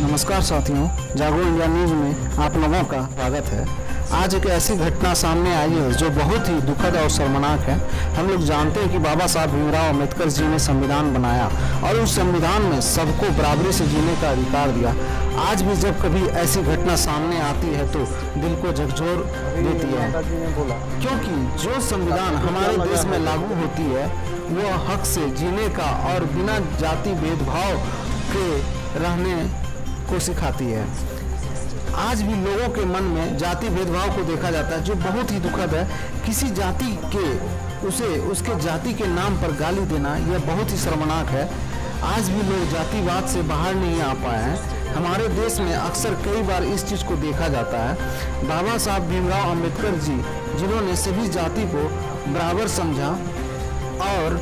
नमस्कार साथियों, जागो इंडिया न्यूज़ में आप लोगों का स्वागत है। आज एक ऐसी घटना सामने आई है जो बहुत ही दुखद और शर्मनाक है। हम लोग जानते हैं कि बाबा साहब भीमराव अम्बेडकर जी ने संविधान बनाया और उस संविधान में सबको बराबरी से जीने का अधिकार दिया। आज भी जब कभी ऐसी घटना सामने आती है तो दिल को झकझोर देती है, क्योंकि जो संविधान हमारे देश में लागू होती है वो हक से जीने का और बिना जाति भेदभाव के रहने को सिखाती है। आज भी लोगों के मन में जाति भेदभाव को देखा जाता है, जो बहुत ही दुखद है। किसी जाति के उसके जाति के नाम पर गाली देना यह बहुत ही शर्मनाक है। आज भी लोग जातिवाद से बाहर नहीं आ पाए हैं। हमारे देश में अक्सर कई बार इस चीज़ को देखा जाता है। बाबा साहब भीमराव अम्बेडकर जी, जिन्होंने सभी जाति को बराबर समझा और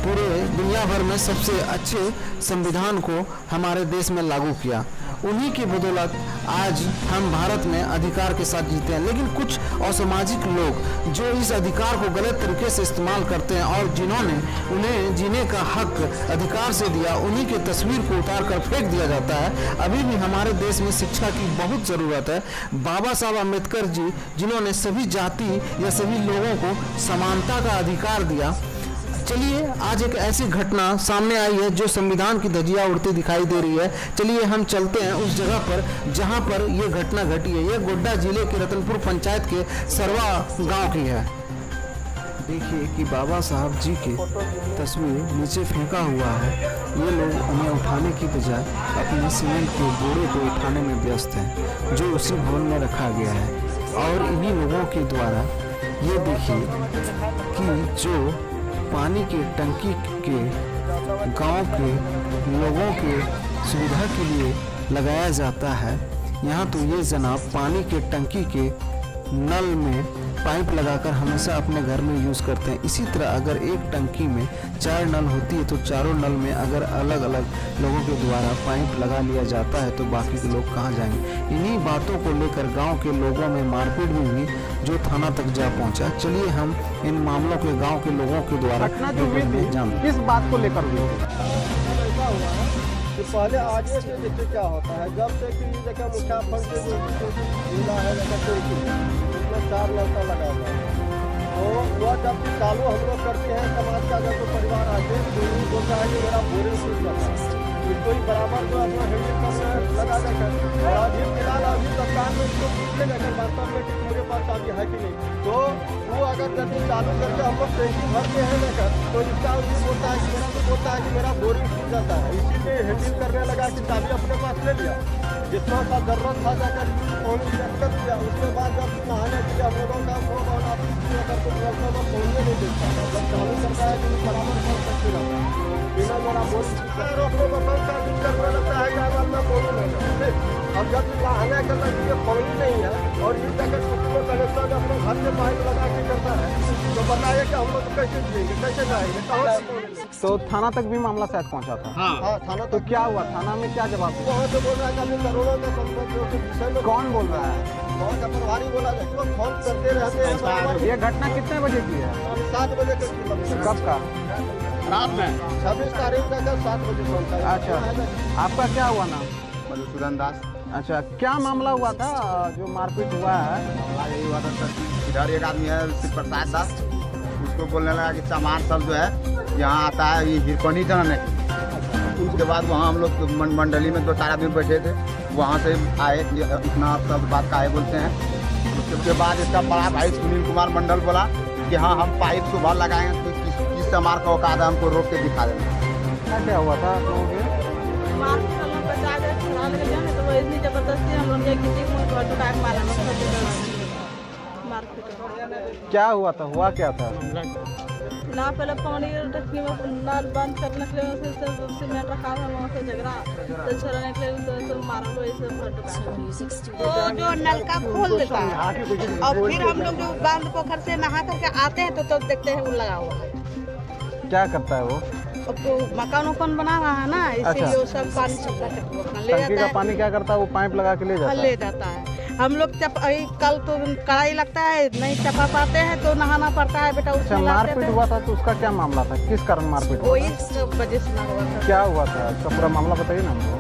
पूरे दुनिया भर में सबसे अच्छे संविधान को हमारे देश में लागू किया, उन्हीं की बदौलत आज हम भारत में अधिकार के साथ जीते हैं। लेकिन कुछ असामाजिक लोग जो इस अधिकार को गलत तरीके से इस्तेमाल करते हैं और जिन्होंने उन्हें जीने का हक अधिकार से दिया, उन्हीं के तस्वीर को उतार कर फेंक दिया जाता है। अभी भी हमारे देश में शिक्षा की बहुत ज़रूरत है। बाबा साहब अम्बेडकर जी, जिन्होंने सभी जाति या सभी लोगों को समानता का अधिकार दिया। चलिए, आज एक ऐसी घटना सामने आई है जो संविधान की धज्जियां उड़ती दिखाई दे रही है। चलिए हम चलते हैं उस जगह पर जहां पर यह घटना घटी है। यह गोड्डा जिले के रतनपुर पंचायत के सरवा गांव की है। देखिए कि बाबा साहब जी की तस्वीर नीचे फेंका हुआ है। ये लोग उन्हें उठाने की बजाय अपने सीमेंट के बोरे को उठाने में व्यस्त हैं, जो उसी भवन में रखा गया है। और इन्हीं लोगों के द्वारा ये देखिए कि जो पानी की टंकी के गांव के लोगों के सुविधा के लिए लगाया जाता है, यहाँ तो ये जनाब पानी के टंकी के नल में पाइप लगाकर हमेशा अपने घर में यूज़ करते हैं। इसी तरह अगर एक टंकी में 4 नल होती है तो चारों नल में अगर अलग अलग लोगों के द्वारा पाइप लगा लिया जाता है तो बाकी के लोग कहाँ जाएंगे। इन्हीं बातों को लेकर गांव के लोगों में मारपीट भी हुई, जो थाना तक जा पहुंचा। चलिए हम इन मामलों के गांव के लोगों के द्वारा किस बात को लेकर हुई कि पहले आगे से देखिए क्या होता है। जब से कि जगह मुखिया फंड से जो जिला है उसमें 4 लड़का लगा हुआ है, तो वह जब चालू हम लोग करते हैं समाज का अगर कोई परिवार आके तो बोलता है कि मेरा बोरिंग सूख जाता है, कोई बराबर जो अपना हेल्मेट पर लगा देकर और अभी फिलहाल अभी सरकार में उसको पूछने जाकर वास्तव में कि मेरे पास चाबी है कि नहीं, तो वो अगर जब चालू करके हम लोग टैंकी भरते हैं लेकर तो इसका ये बोलता है कि मेरा बोरिंग सूख जाता है। इसीलिए हैंडल करने लगा कि चाबी अपने पास ले लिया, जितना सा जरूरत था जाकर पानी चेक कर दिया। उसके बाद जब नहाने के लिए हम लोगों का फोन और अगर कुछ रास्ता में पहुँचने नहीं देता है, जब चालू करता है कि बराबर कर सकते रहता है बिना मेरा बोरिंग रोकने को करने लगता है या मैं बोलूँ नहीं। अब जब नहाने के लिए पानी नहीं है और इस जगह कनेक्शन अपने घर से पाइप लगा के करता है, तो बताइए कि हम लोग कैसे जिएंगे, कैसे जाएंगे, कहाँ से। तो थाना तक भी मामला शायद पहुंचा था। हाँ, थाना तो क्या हुआ? थाना में क्या जवाब दिया? वहाँ से बोल रहा है कि करोड़ों के विषय में कौन बोल रहा है? बहुत प्रभारी बोला जाए तो फोन करते रहते हैं। ये घटना कितने बजे की है? 7 बजे के कब का? रात में 26 तारीख का 7 बजे फोन था। अच्छा, आपका क्या हुआ नाम? मधुसूदन दास। अच्छा, क्या मामला हुआ था जो मारपीट हुआ है? यही हुआ था सर, इधर एक आदमी है शिव प्रसाद दास, उसको बोलने लगा कि सामान सब जो है यहाँ आता है ये हिरपनी जाने। उसके बाद वहाँ हम लोग मंडली में 2-4 आदमी बैठे थे, वहाँ से आए, इतना सब बात का आए बोलते हैं। उसके बाद इसका बड़ा भाई सुनील कुमार मंडल बोला कि हाँ हम पाइप सुबह लगाएंगे, तो किस सामान का औकात है हमको रोक के दिखा देना। क्या हुआ था आप लोगों के? इतनी जबरदस्ती हम लोग क्या हुआ था? हुआ क्या था? ना पहले पानी टंकी में नल बंद करने के लिए सीमेंट रखा था, वहाँ से झगड़ा तो छोड़ने के लिए तो मारा तो जो नल का खोल देता है और फिर हम लोग जो बांध पोखर से नहा करके आते हैं तो देखते हैं वो लगा हुआ है। क्या करता है वो? तो मकान उकान बना रहा है ना, इसीलिए वो सब पानी ले टंकी का पानी क्या करता है? वो पाइप लगा के ले जाता है। हम लोग कल तो कड़ाई लगता है, नहीं चपा पाते हैं तो नहाना पड़ता है बेटा। अच्छा, मारपीट हुआ था तो उसका क्या मामला था? किस कारण मारपीट हुआ? वही वजह से हुआ था। क्या हुआ था? उसका पूरा मामला बताइए ना हमको।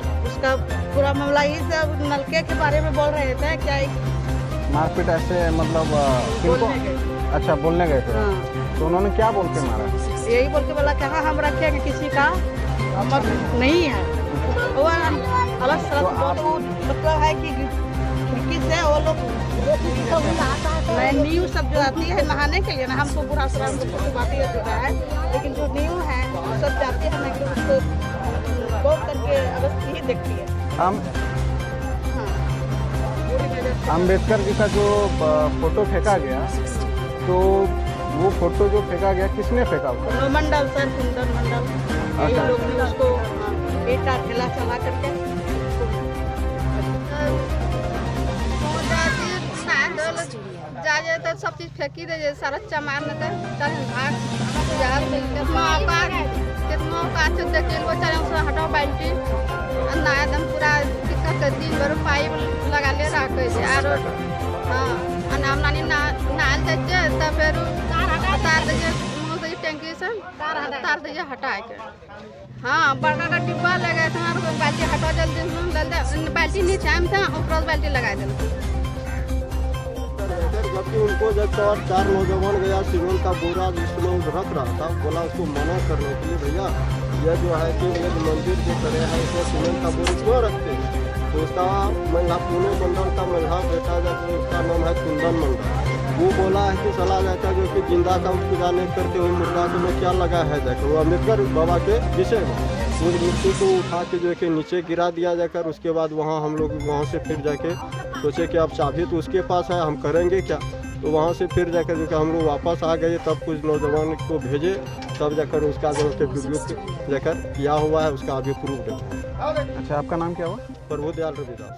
उसका पूरा मामला ये सब नलके के बारे में बोल रहे थे क्या मारपीट ऐसे मतलब किनको? बोलने गए। अच्छा बोलने गए थे। हाँ। तो उन्होंने क्या बोल के मारा? यही बोल के बोला कि हाँ हम रखेंगे, किसी का मत नहीं है। वो अलग तो मतलब है कि खिड़की से वो लोग न्यू सब जो आती है नहाने के लिए ना, हमको बुरा सुरा बातें होता है, लेकिन जो न्यू है वो सब जाती है ना कि उसको बहुत करके अवस्था ही देखती है। हम अम्बेडकर जी का जो फोटो फेंका गया, तो वो फोटो जो फेंका गया किसने फेंका उसको? मंडल सर, सुंदर मंडल, यही लोग ने उसको ईटा ठेला चला करके जा तो सब चीज फेंकी दे, सारा चमान चल भाग यार कितना औकात देखे वो चले उसका हटाओ बाल्टी ना एकदम पूरा दिक्कत कर दिन भर पाइप लगा ले रखे और हाँ नाम नानी नाल जाइए तो फिर तार दीजिए मुँह से टैंकी से तार दीजिए हटा के। हाँ बड़का का डिब्बा लगा था, बाल्टी हटाओ जल्दी, बाल्टी नीचे में था ऊपर बाल्टी लगा देना। जबकि उनको जब 4 नौजवान गया सीमेंट का बोरा जिसमें रख रहा था, बोला उसको मना करने के लिए, भैया यह जो है कि एक मंदिर के तरह है, इसमें सीमेंट का बोरा क्यों रखते हैं? तो उसका महिला पुणे मंडल का महिला बेटा जब उसका नाम है कुंदन मंडल, वो बोला है कि चला जाता जो कि जिंदा का पूजा नहीं करते हुए मुर्दा को में क्या लगा है जाकर, वो अम्बेडकर बाबा के विषय में उस मिट्टी को उठा के जो है कि नीचे गिरा दिया जाकर, उसके बाद वहाँ हम लोग वहाँ से फिर जाके सोचे कि अब चाबी तो उसके पास है, हम करेंगे क्या? तो वहाँ से फिर जाकर जो कि हम लोग वापस आ गए, तब कुछ नौजवान को भेजे, तब जाकर उसका जो कि वीडियो जाकर किया हुआ है, उसका अभी प्रूफ है। अच्छा आपका नाम क्या हुआ? प्रभु दयाल रविदास।